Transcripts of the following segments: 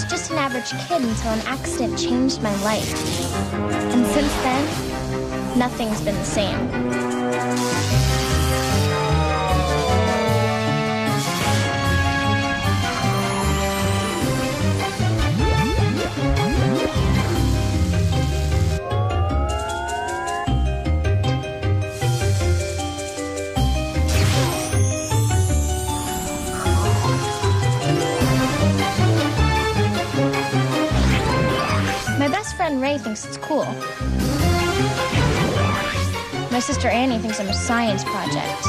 was just an average kid until an accident changed my life. And since then, nothing's been the same. Ray thinks it's cool. My sister Annie thinks I'm a science project.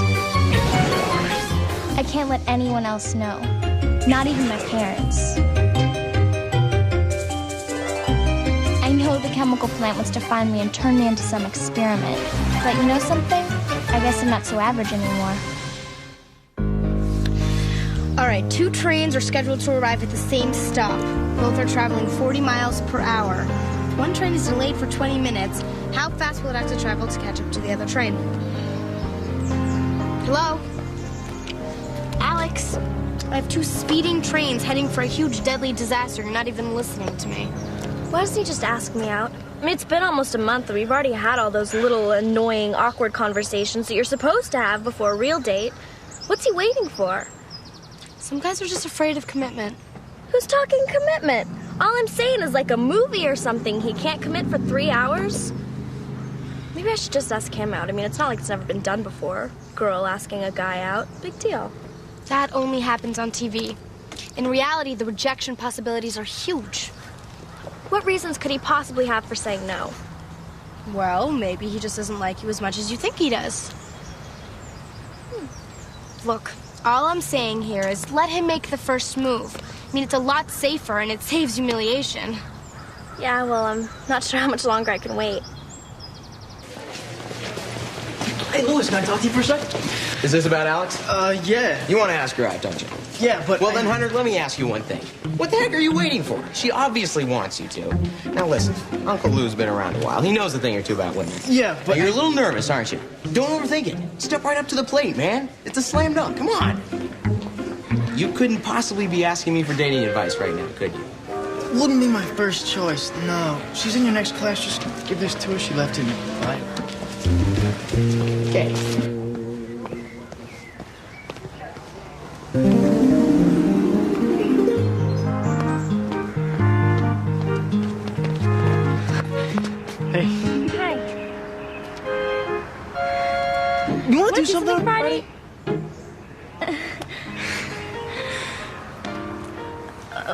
I can't let anyone else know, not even my parents. I know the chemical plant wants to find me and turn me into some experiment. But you know something? I guess I'm not so average anymore. All right, 2 trains are scheduled to arrive at the same stop. Both are traveling 40 miles per hour. One train is delayed for 20 minutes. How fast will it have to travel to catch up to the other train? Hello? Alex, I have 2 speeding trains heading for a huge deadly disaster. You're not even listening to me. Why doesn't he just ask me out? I mean, it's been almost a month and we've already had all those little annoying, awkward conversations that you're supposed to have before a real date. What's he waiting for? Some guys are just afraid of commitment. Who's talking commitment? All I'm saying is like a movie or something. He can't commit for 3 hours. Maybe I should just ask him out. I mean, it's not like it's never been done before. Girl asking a guy out. Big deal. That only happens on TV. In reality, the rejection possibilities are huge. What reasons could he possibly have for saying no? Well, maybe he just doesn't like you as much as you think he does. Look, all I'm saying here is let him make the first move. I mean, it's a lot safer and it saves humiliation. Yeah, well, I'm not sure how much longer I can wait. Hey, Louis, can I talk to you for a sec? Is this about Alex? Yeah. You want to ask her out, don't you? Yeah, but... Well, then, Hunter, let me ask you one thing. What the heck are you waiting for? She obviously wants you to. Now, listen, Uncle Lou's been around a while. He knows a thing or two about women. Yeah, but... Now, you're a little nervous, aren't you? Don't overthink it. Step right up to the plate, man. It's a slam dunk. Come on. You couldn't possibly be asking me for dating advice right now, could you? Wouldn't be my first choice, no. She's in your next class. Just give this to her. She left it in the file. Okay. Hey. Hi. You want to do something? What, party?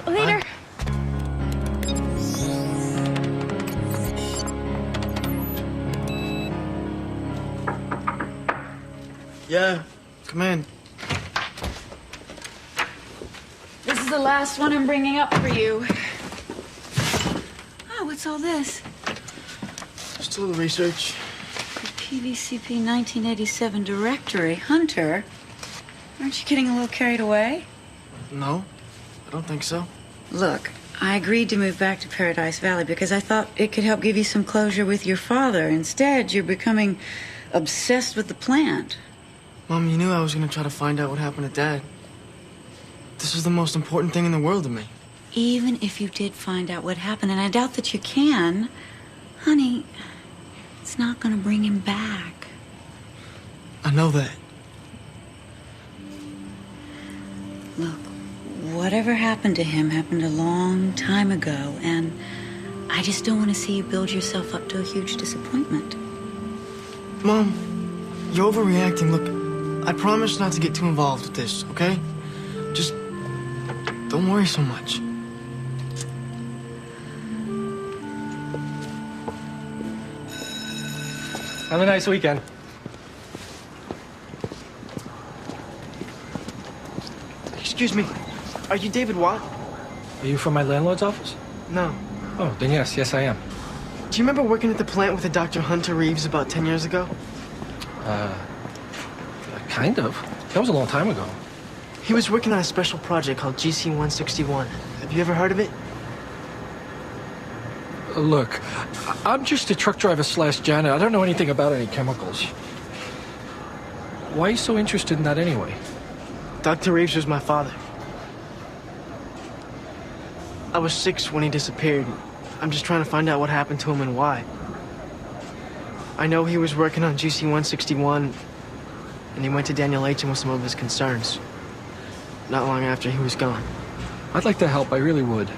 Later. Yeah, come in. This is the last one I'm bringing up for you. Oh, what's all this? Just a little research. The PVCP 1987 directory. Hunter, aren't you getting a little carried away? No, I don't think so. Look, I agreed to move back to Paradise Valley because I thought it could help give you some closure with your father. Instead, you're becoming obsessed with the plant. Mom, you knew I was going to try to find out what happened to Dad. This is the most important thing in the world to me. Even if you did find out what happened, and I doubt that you can, honey, it's not going to bring him back. I know that. Look, whatever happened to him happened a long time ago, and I just don't want to see you build yourself up to a huge disappointment. Mom, you're overreacting. Look, I promise not to get too involved with this, okay? Just don't worry so much. Have a nice weekend. Excuse me, are you David Watt? Are you from my landlord's office? No. Oh, then yes, I am. Do you remember working at the plant with a Dr. Hunter Reeves about 10 years ago? Kind of. That was a long time ago. He was working on a special project called GC-161. Have you ever heard of it? Look, I'm just a truck driver / janitor. I don't know anything about any chemicals. Why are you so interested in that anyway? Dr. Reeves was my father. I was 6 when he disappeared. I'm just trying to find out what happened to him and why. I know he was working on GC-161, and he went to Daniel H. with some of his concerns. Not long after he was gone. I'd like to help, I really would.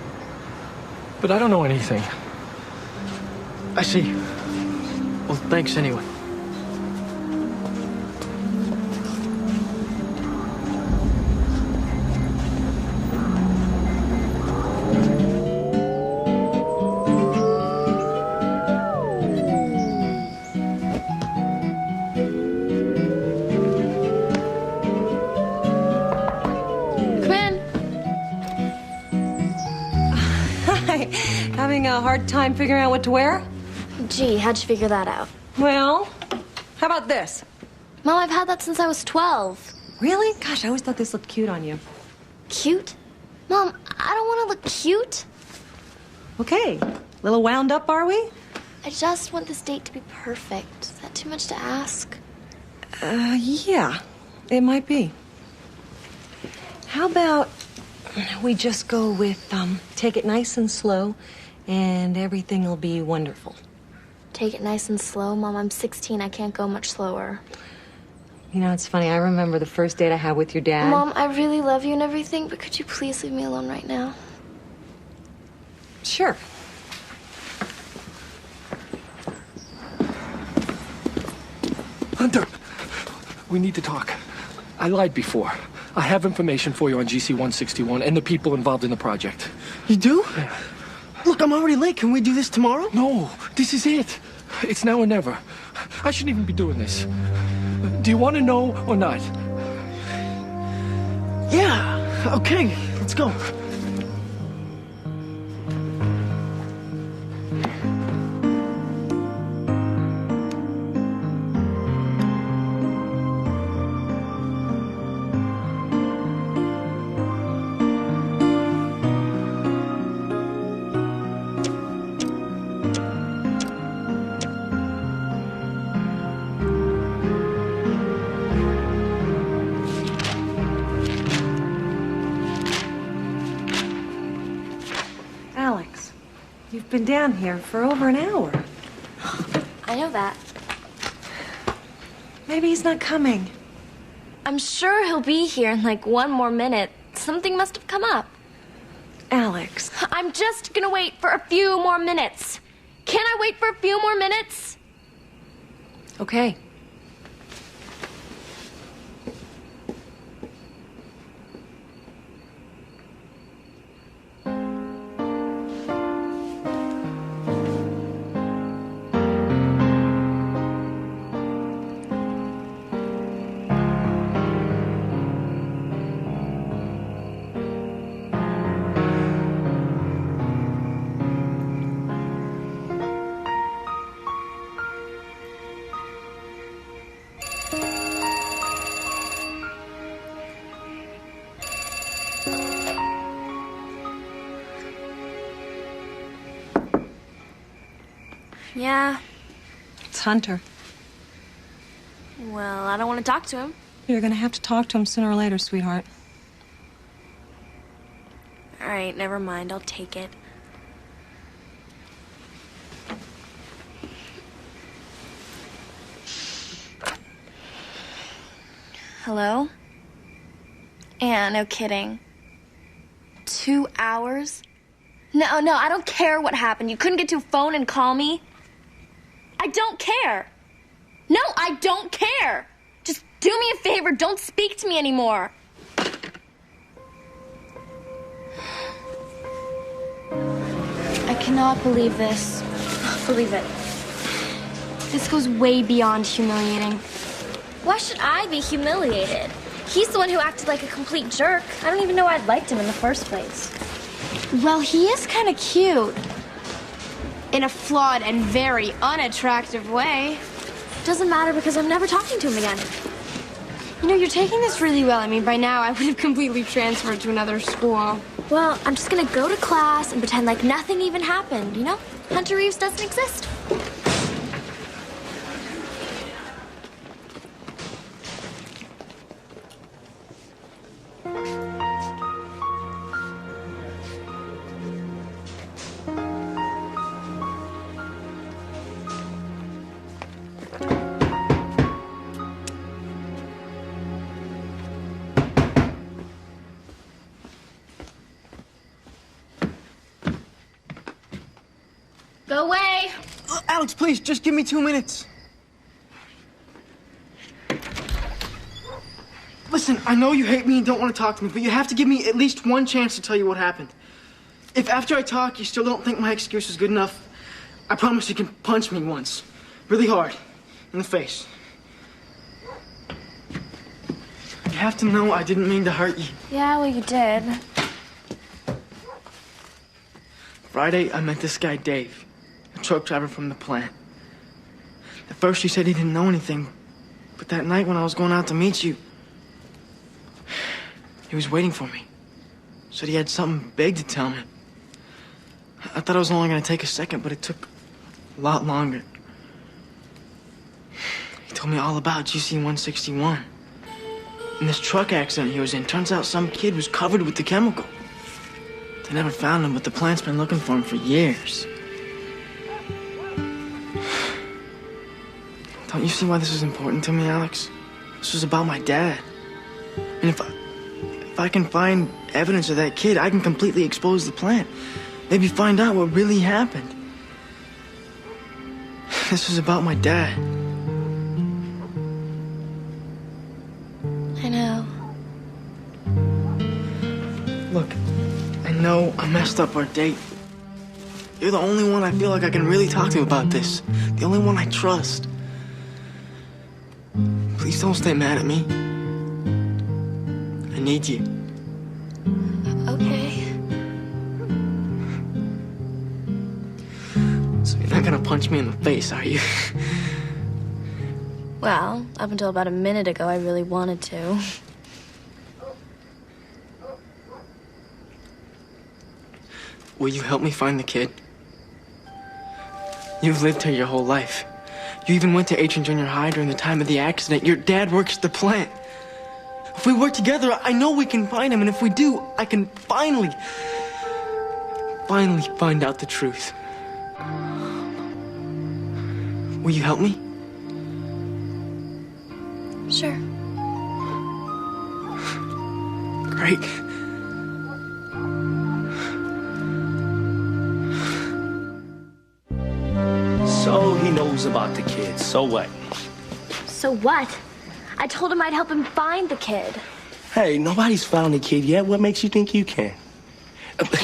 But I don't know anything. I see. Well, thanks anyway. Having a hard time figuring out what to wear? Gee, how'd you figure that out? Well, how about this? Mom, I've had that since I was 12. Really? Gosh, I always thought this looked cute on you. Cute? Mom, I don't want to look cute. Okay. Little wound up, are we? I just want this date to be perfect. Is that too much to ask? Yeah. It might be. How about we just go with, take it nice and slow, and everything will be wonderful. Take it nice and slow? Mom, I'm 16. I can't go much slower. You know, it's funny. I remember the first date I had with your dad. Mom, I really love you and everything, but could you please leave me alone right now? Sure. Hunter, we need to talk. I lied before. I have information for you on GC-161 and the people involved in the project. You do? Yeah. Look, I'm already late. Can we do this tomorrow? No, this is it. It's now or never. I shouldn't even be doing this. Do you want to know or not? Yeah. Okay, let's go. Alex, you've been down here for over an hour. I know that. Maybe he's not coming. I'm sure he'll be here in like 1 more minute. Something must have come up. Alex. I'm just gonna wait for a few more minutes. Can I wait for a few more minutes? Okay. Yeah, It's Hunter. well, I don't want to talk to him. You're gonna have to talk to him sooner or later, sweetheart. All right, never mind. I'll take it. Hello? Anne, no kidding. 2 hours? No, I don't care what happened. You couldn't get to a phone and call me? I don't care. No, I don't care. Just do me a favor. Don't speak to me anymore. I cannot believe this. Believe it. This goes way beyond humiliating. Why should I be humiliated? He's the one who acted like a complete jerk. I don't even know I'd liked him in the first place. Well, he is kind of cute. In a flawed and very unattractive way. Doesn't matter because I'm never talking to him again. You know, you're taking this really well. I mean, by now I would have completely transferred to another school. Well, I'm just gonna go to class and pretend like nothing even happened, you know? Hunter Reeves doesn't exist. No way! Alex, please, just give me 2 minutes. Listen, I know you hate me and don't want to talk to me, but you have to give me at least one chance to tell you what happened. If after I talk you still don't think my excuse is good enough, I promise you can punch me once. Really hard. In the face. You have to know I didn't mean to hurt you. Yeah, well, you did. Friday, I met this guy, Dave, a truck driver from the plant. At first, he said he didn't know anything, but that night when I was going out to meet you, he was waiting for me. Said he had something big to tell me. I thought it was only going to take a second, but it took a lot longer. He told me all about GC 161. And this truck accident he was in, turns out some kid was covered with the chemical. They never found him, but the plant's been looking for him for years. Don't you see why this is important to me, Alex? This is about my dad. And if I can find evidence of that kid, I can completely expose the plant. Maybe find out what really happened. This is about my dad. I know. Look, I know I messed up our date. You're the only one I feel like I can really talk to about this. The only one I trust. Please don't stay mad at me. I need you. Okay. So you're not gonna punch me in the face, are you? Well, up until about a minute ago, I really wanted to. Will you help me find the kid? You've lived here your whole life. You even went to H and Junior High during the time of the accident. Your dad works at the plant. If we work together, I know we can find him, and if we do, I can finally find out the truth. Will you help me? Sure. Great. So he knows about the kids. So what? So what? I told him I'd help him find the kid. Hey, nobody's found the kid yet. What makes you think you can?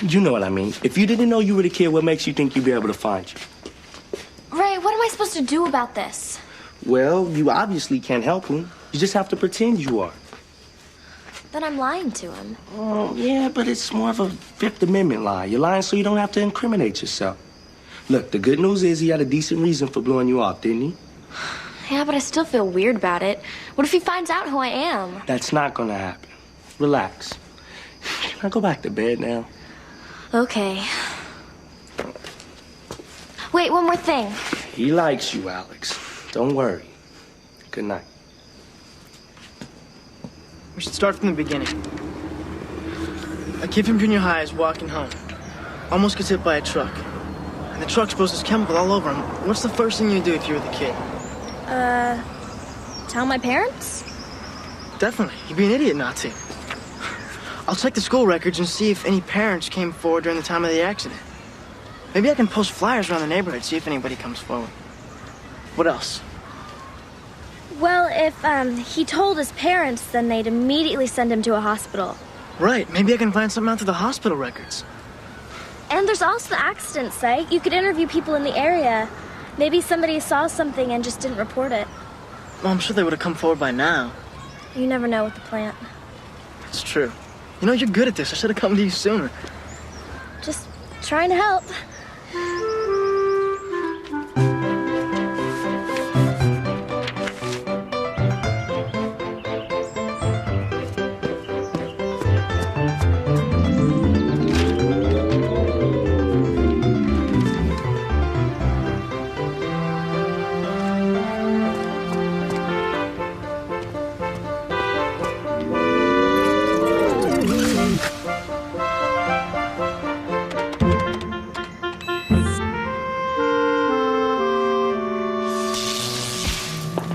You know what I mean. If you didn't know you were the kid, what makes you think you'd be able to find you? Ray, what am I supposed to do about this? Well, you obviously can't help him. You just have to pretend you are. Then I'm lying to him. Oh, yeah, but it's more of a Fifth Amendment lie. You're lying so you don't have to incriminate yourself. Look, the good news is he had a decent reason for blowing you off, didn't he? Yeah, but I still feel weird about it. What if he finds out who I am? That's not gonna happen. Relax. Can I go back to bed now? Okay. Wait, one more thing. He likes you, Alex. Don't worry. Good night. We should start from the beginning. A kid from junior high is walking home. Almost gets hit by a truck. And the truck exposes chemical all over him. What's the first thing you do if you were the kid? Tell my parents? Definitely. You'd be an idiot not to. I'll check the school records and see if any parents came forward during the time of the accident. Maybe I can post flyers around the neighborhood, see if anybody comes forward. What else? Well, if, he told his parents, then they'd immediately send him to a hospital. Right. Maybe I can find something out through the hospital records. And there's also the accident site. You could interview people in the area. Maybe somebody saw something and just didn't report it. Well, I'm sure they would have come forward by now. You never know with the plant. It's true. You know, you're good at this. I should have come to you sooner. Just trying to help.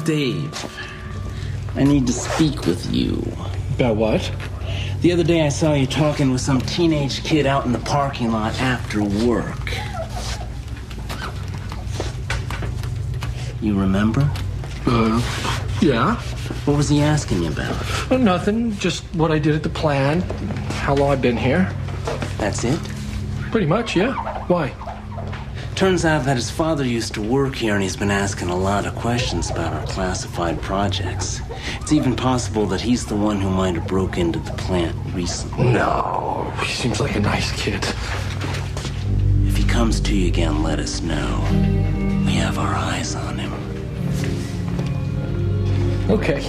Dave, I need to speak with you. About what? The other day I saw you talking with some teenage kid out in the parking lot after work. You remember? Yeah. What was he asking you about? Well, nothing. Just what I did at the plant, how long I've been here. That's it? Pretty much, yeah. Why? Turns out that his father used to work here and he's been asking a lot of questions about our classified projects. It's even possible that he's the one who might have broke into the plant recently. No, he seems like a nice kid. If he comes to you again, let us know. We have our eyes on him. Okay.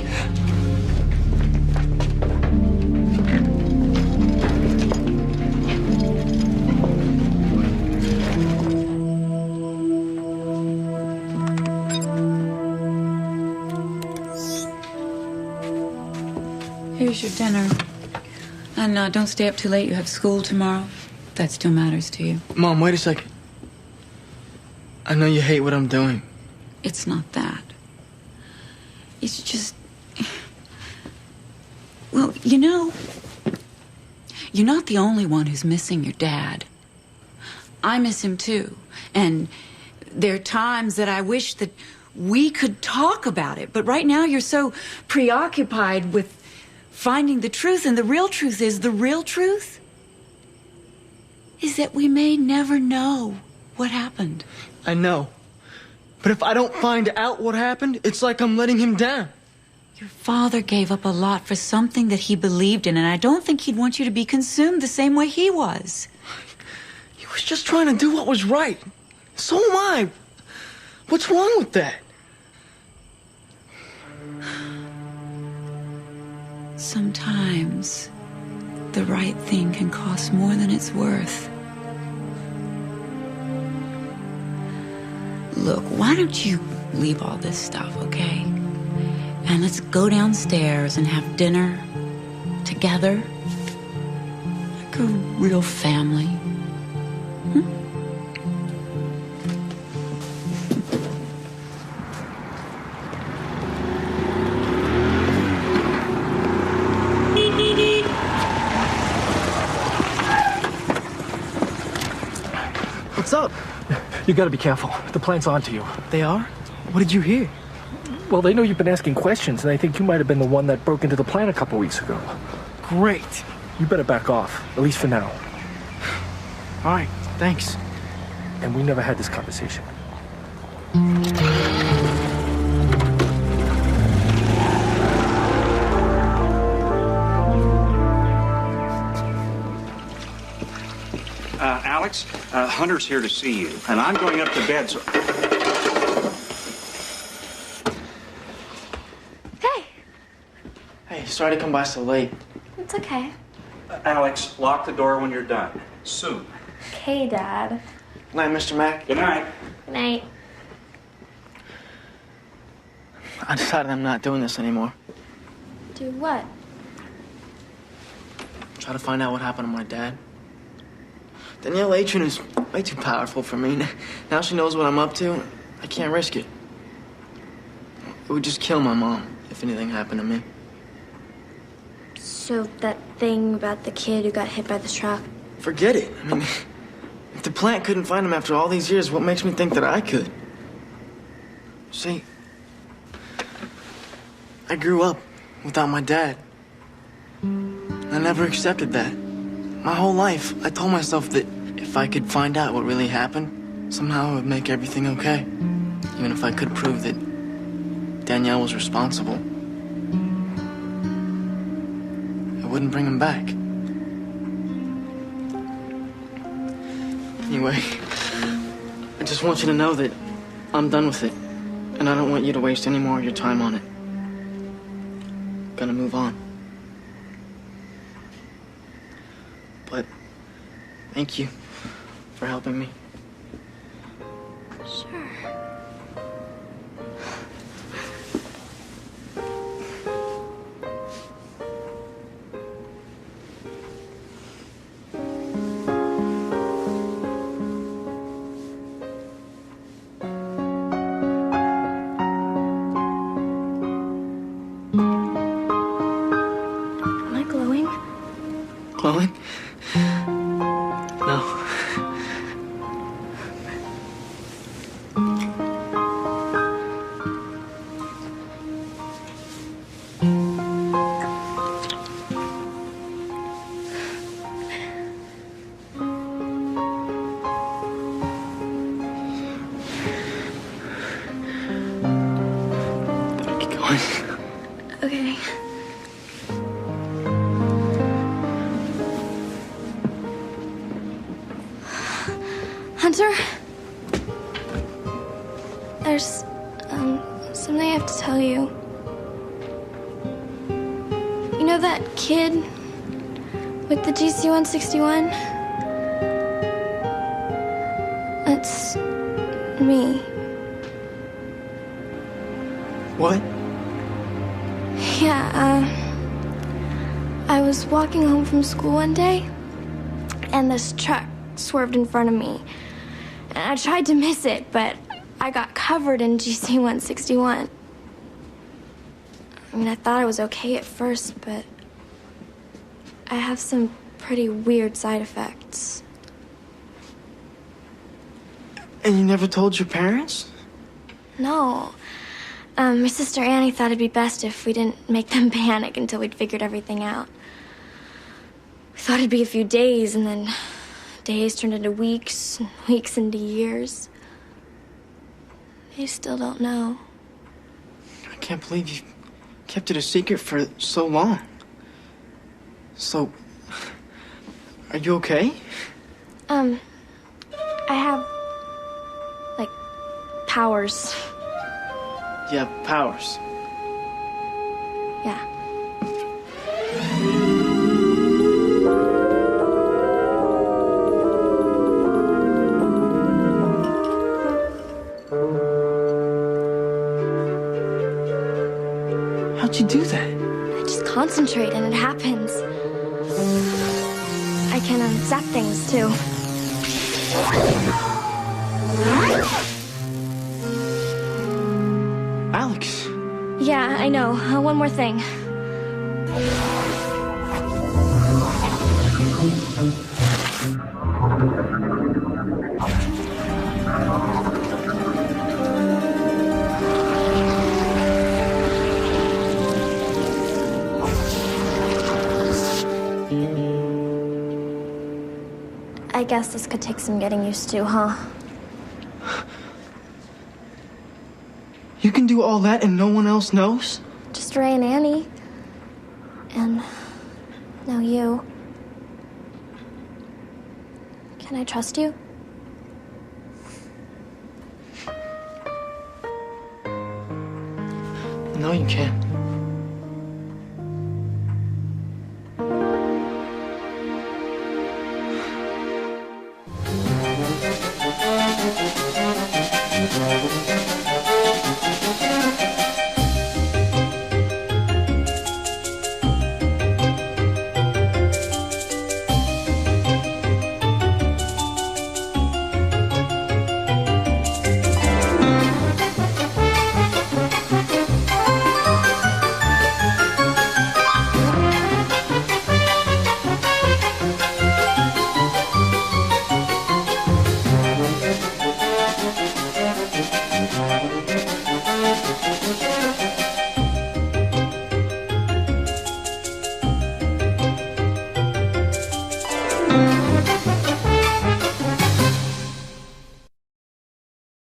Here's your dinner. And don't stay up too late. You have school tomorrow. That still matters to you. Mom, wait a second. I know you hate what I'm doing. It's not that. It's just... Well, you know, you're not the only one who's missing your dad. I miss him too. And there are times that I wish that we could talk about it. But right now you're so preoccupied with finding the truth. And the real truth is that we may never know what happened. I know. But if I don't find out what happened, it's like I'm letting him down. Your father gave up a lot for something that he believed in, and I don't think he'd want you to be consumed the same way he was. He was just trying to do what was right. So am I. What's wrong with that? Sometimes the right thing can cost more than it's worth. Look, why don't you leave all this stuff, okay? And let's go downstairs and have dinner together. Like a real family. Hmm? What's up? You gotta be careful. The plant's onto you. They are? What did you hear? Well, they know you've been asking questions, and they think you might have been the one that broke into the plant a couple weeks ago. Great. You better back off, at least for now. All right, thanks. And we never had this conversation. Alex, Hunter's here to see you, and I'm going up to bed, so... Hey, Hey, sorry to come by so late. it's okay. Alex, lock the door when you're done. Soon. Okay, Dad. Night, Mr. Mack. Good night. Good night. I decided I'm not doing this anymore. Do what? Try to find out what happened to my dad. Danielle Atron is way too powerful for me. Now she knows what I'm up to. I can't risk it. It would just kill my mom if anything happened to me. So that thing about the kid who got hit by the truck. Forget it. I mean, if the plant couldn't find him after all these years, what makes me think that I could? See, I grew up without my dad. I never accepted that. My whole life, I told myself that if I could find out what really happened, somehow it would make everything okay. Even if I could prove that Danielle was responsible. It wouldn't bring him back. Anyway, I just want you to know that I'm done with it. And I don't want you to waste any more of your time on it. Gonna move on. But thank you for helping me. Sure. Am I glowing? Glowing? No. Hunter? There's, something I have to tell you. You know that kid with the GC-161? That's me. What? Yeah, I was walking home from school one day, and this truck swerved in front of me. And I tried to miss it, but I got covered in GC-161. I mean, I thought I was okay at first, but I have some pretty weird side effects. And you never told your parents? No. My sister Annie thought it'd be best if we didn't make them panic until we'd figured everything out. We thought it'd be a few days, and then days turned into weeks, and weeks into years. They still don't know. I can't believe you kept it a secret for so long. So, are you okay? I have, like, powers. You have powers. Yeah. How'd you do that? I just concentrate and it happens. I can zap things too. Alex. Yeah, I know. One more thing. I guess this could take some getting used to, huh? You can do all that and no one else knows? Just Ray and Annie. And now you. Can I trust you? No, you can't.